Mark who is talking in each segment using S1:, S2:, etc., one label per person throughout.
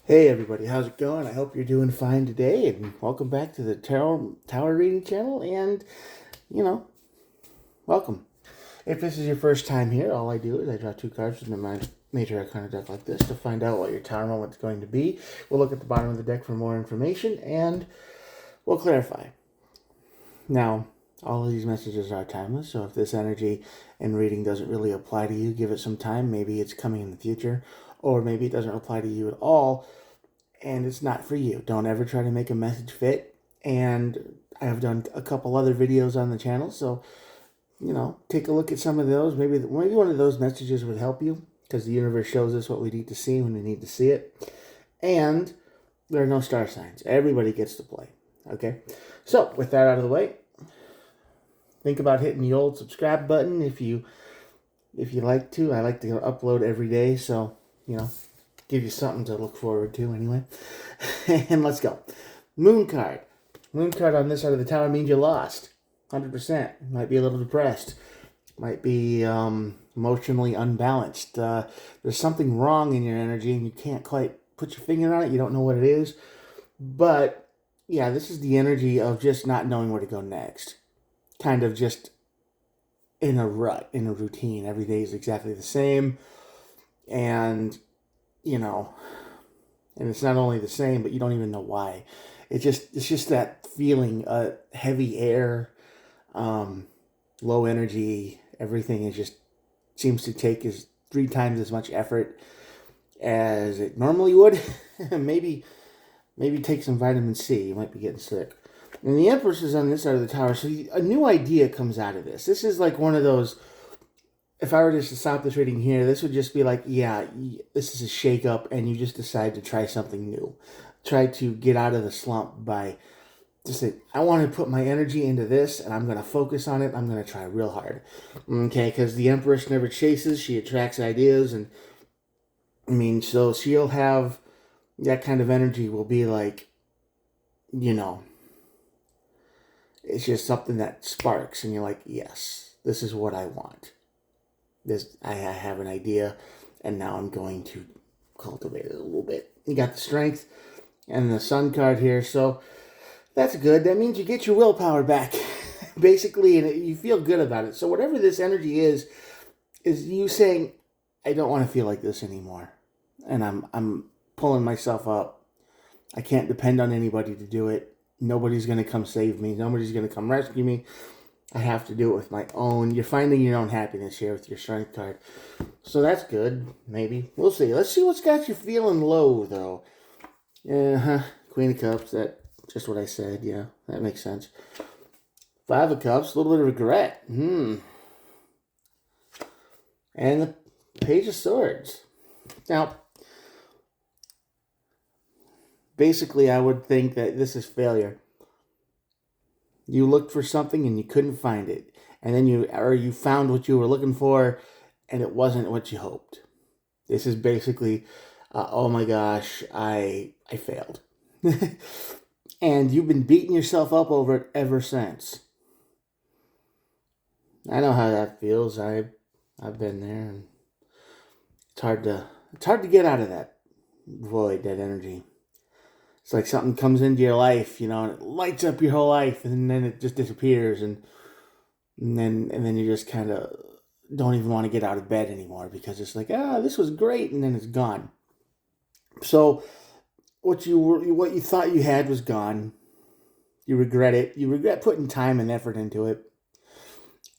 S1: Hey everybody, how's it going? I hope you're doing fine today, and welcome back to the Tower Reading channel. And you know, welcome. If this is your first time here, all I do is I draw two cards from my major arcana deck like this to find out what your tower moment's going to be. We'll look at the bottom of the deck for more information, and we'll clarify. Now, all of these messages are timeless, so if this energy and reading doesn't really apply to you, give it some time. Maybe it's coming in the future, or maybe it doesn't apply to you at all and it's not for you. Don't ever try to make a message fit. And I have done a couple other videos on the channel, so take a look at some of those. Maybe one of those messages would help you because the universe shows us what we need to see when we need to see it. And there are no star signs. Everybody gets to play. Okay, so with that out of the way, think about hitting the old subscribe button if you like to. I like to upload every day, so give you something to look forward to anyway. And let's go. Moon card. Moon card on this side of the tower means you lost. 100%. Might be a little depressed. Might be emotionally unbalanced. There's something wrong in your energy and you can't quite put your finger on it. You don't know what it is. But yeah, this is the energy of just not knowing where to go next. Kind of just in a rut, in a routine. Every day is exactly the same. And you know, and it's not only the same, but you don't even know why. It's just that feeling, heavy air, low energy. Everything is just seems to take as 3 times as much effort as it normally would. maybe take some vitamin C. You might be getting sick. And the Empress is on this side of the tower, so a new idea comes out of this. This is like one of those, if I were just to stop this reading here, this would just be like, yeah, this is a shake-up, and you just decide to try something new. Try to get out of the slump by just saying, I want to put my energy into this, and I'm going to focus on it. I'm going to try real hard. Okay, because the Empress never chases. She attracts ideas, and I mean, so she'll have that kind of energy will be like, you know, it's just something that sparks, and you're like, yes, this is what I want. I have an idea, and now I'm going to cultivate it a little bit. You got the strength and the sun card here, so that's good. That means you get your willpower back, basically, and you feel good about it. So whatever this energy is you saying, I don't want to feel like this anymore, and I'm pulling myself up. I can't depend on anybody to do it. Nobody's going to come save me. Nobody's going to come rescue me. I have to do it with my own. You're finding your own happiness here with your strength card. So that's good, maybe. We'll see. Let's see what's got you feeling low, though. Queen of Cups, that's just what I said. Yeah, that makes sense. Five of Cups, a little bit of regret. And the Page of Swords. Now, basically, I would think that this is failure. You looked for something and you couldn't find it. And then you found what you were looking for and it wasn't what you hoped. This is basically, oh my gosh, I failed. And you've been beating yourself up over it ever since. I know how that feels. I've been there, and it's hard to get out of that void, that energy. It's like something comes into your life, and it lights up your whole life, and then it just disappears, and then you just kind of don't even want to get out of bed anymore because it's like, this was great, and then it's gone. So what you thought you had was gone. You regret it. You regret putting time and effort into it,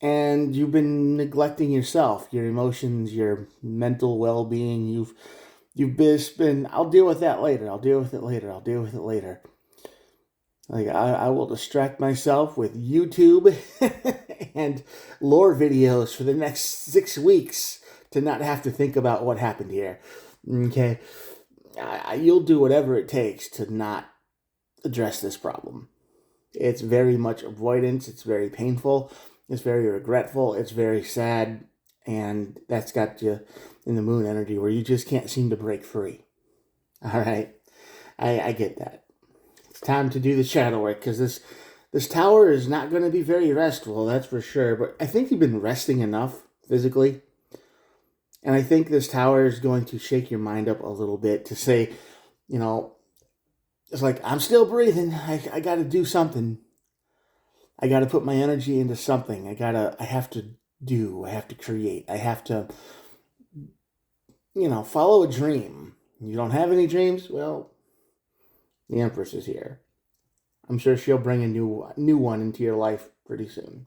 S1: and you've been neglecting yourself, your emotions, your mental well-being. You've just been, I'll deal with that later. I'll deal with it later. I'll deal with it later. Like, I will distract myself with YouTube and lore videos for the next 6 weeks to not have to think about what happened here. Okay? You'll do whatever it takes to not address this problem. It's very much avoidance. It's very painful. It's very regretful. It's very sad. And that's got you in the moon energy where you just can't seem to break free. All right? I get that. It's time to do the shadow work because this tower is not going to be very restful, that's for sure. But I think you've been resting enough physically. And I think this tower is going to shake your mind up a little bit to say, You know, it's like, I'm still breathing. I got to do something. I got to put my energy into something. I have to do. I have to create. I have to, follow a dream. You don't have any dreams? Well, the Empress is here. I'm sure she'll bring a new one into your life pretty soon.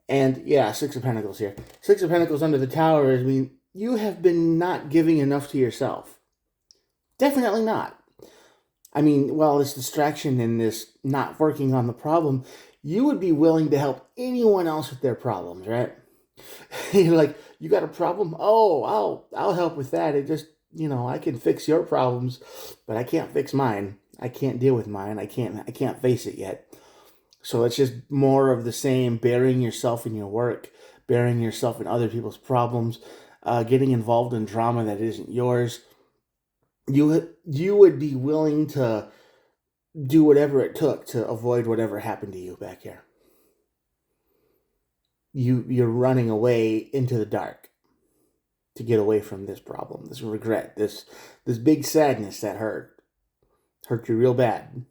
S1: And yeah, Six of Pentacles here. Six of Pentacles under the Tower. I mean, you have been not giving enough to yourself. Definitely not. I mean, well, this distraction and this not working on the problem, you would be willing to help anyone else with their problems, right? You're like, you got a problem? Oh, I'll help with that. It just, I can fix your problems, but I can't fix mine. I can't deal with mine. I can't face it yet. So it's just more of the same, burying yourself in your work, burying yourself in other people's problems, getting involved in drama that isn't yours. You would be willing to do whatever it took to avoid whatever happened to you back here. You're running away into the dark to get away from this problem, this regret, this big sadness that hurt you real bad.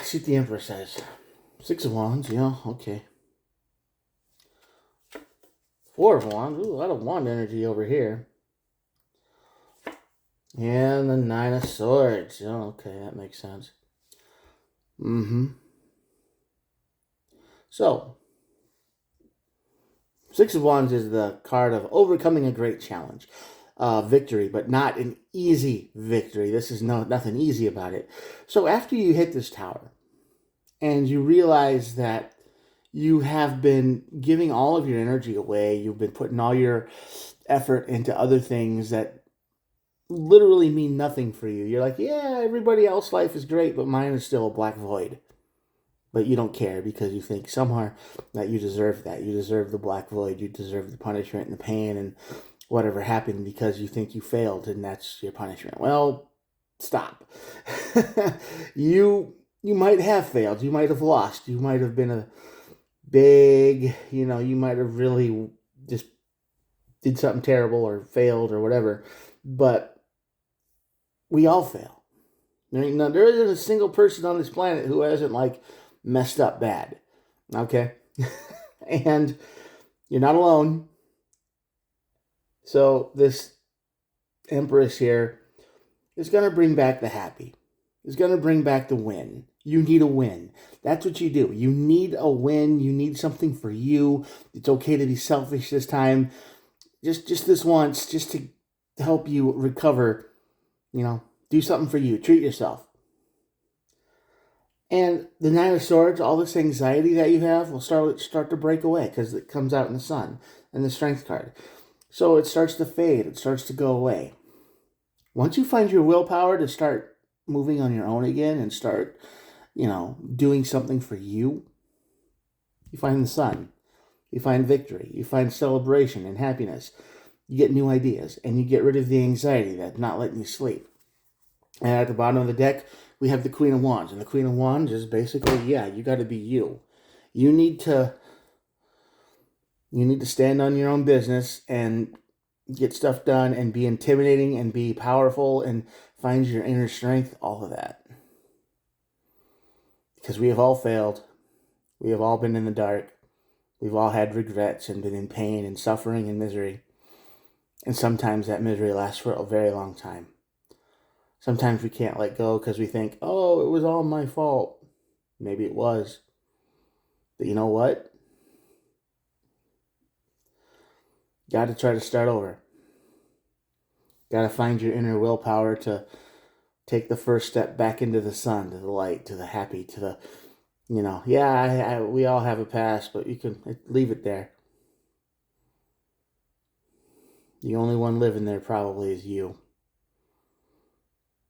S1: See what the Emperor says. Six of Wands, yeah, okay. Four of Wands, ooh, a lot of wand energy over here. And the Nine of Swords. Oh, okay, that makes sense. So, Six of Wands is the card of overcoming a great challenge. Victory, but not an easy victory. This is nothing easy about it. So after you hit this tower, and you realize that you have been giving all of your energy away, you've been putting all your effort into other things that literally mean nothing for you. You're like, yeah, everybody else's life is great, but mine is still a black void. But you don't care because you think somewhere that you deserve that. You deserve the black void. You deserve the punishment and the pain and whatever happened because you think you failed and that's your punishment. Well, stop. you might have failed. You might have lost. You might have been a big, you might have really just did something terrible or failed or whatever. But we all fail. There isn't a single person on this planet who hasn't messed up bad. Okay? And you're not alone. So this Empress here is going to bring back the happy. It's going to bring back the win. You need a win. That's what you do. You need a win. You need something for you. It's okay to be selfish this time. Just this once, just to help you recover, do something for you. Treat yourself. And the Nine of Swords, all this anxiety that you have will start to break away because it comes out in the sun and the Strength card. So it starts to fade. It starts to go away. Once you find your willpower to start moving on your own again and start, doing something for you, you find the sun. You find victory. You find celebration and happiness. You get new ideas and you get rid of the anxiety that's not letting you sleep. And at the bottom of the deck, we have the Queen of Wands. And the Queen of Wands is basically, you got to be you. You need to stand on your own business and get stuff done and be intimidating and be powerful and find your inner strength, all of that. Because we have all failed. We have all been in the dark. We've all had regrets and been in pain and suffering and misery. And sometimes that misery lasts for a very long time. Sometimes we can't let go because we think, oh, it was all my fault. Maybe it was. But you know what? Got to try to start over. Got to find your inner willpower to take the first step back into the sun, to the light, to the happy, to the, we all have a past, but you can leave it there. The only one living there probably is you.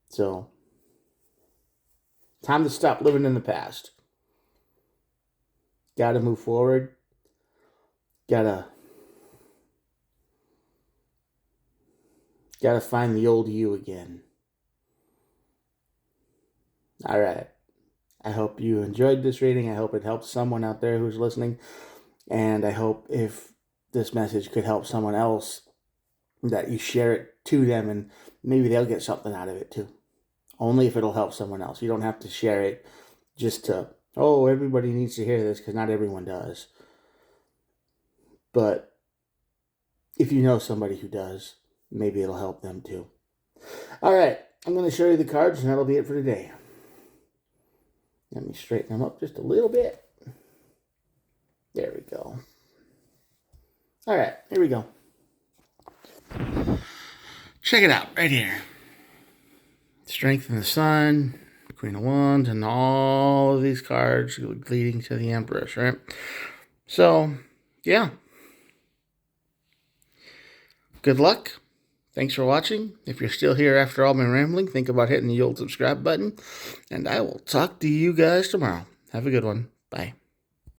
S1: So, time to stop living in the past. Gotta move forward. Gotta find the old you again. All right. I hope you enjoyed this reading. I hope it helped someone out there who's listening. And I hope if this message could help someone else that you share it to them, and maybe they'll get something out of it too. Only if it'll help someone else. You don't have to share it just to, oh, everybody needs to hear this, because not everyone does. But if you know somebody who does, maybe it'll help them too. All right, I'm going to show you the cards, and that'll be it for today. Let me straighten them up just a little bit. There we go. All right, here we go. Check it out right here. Strength in the Sun, Queen of Wands, and all of these cards leading to the Empress, right? So, yeah. Good luck. Thanks for watching. If you're still here after all my rambling, think about hitting the old subscribe button. And I will talk to you guys tomorrow. Have a good one. Bye.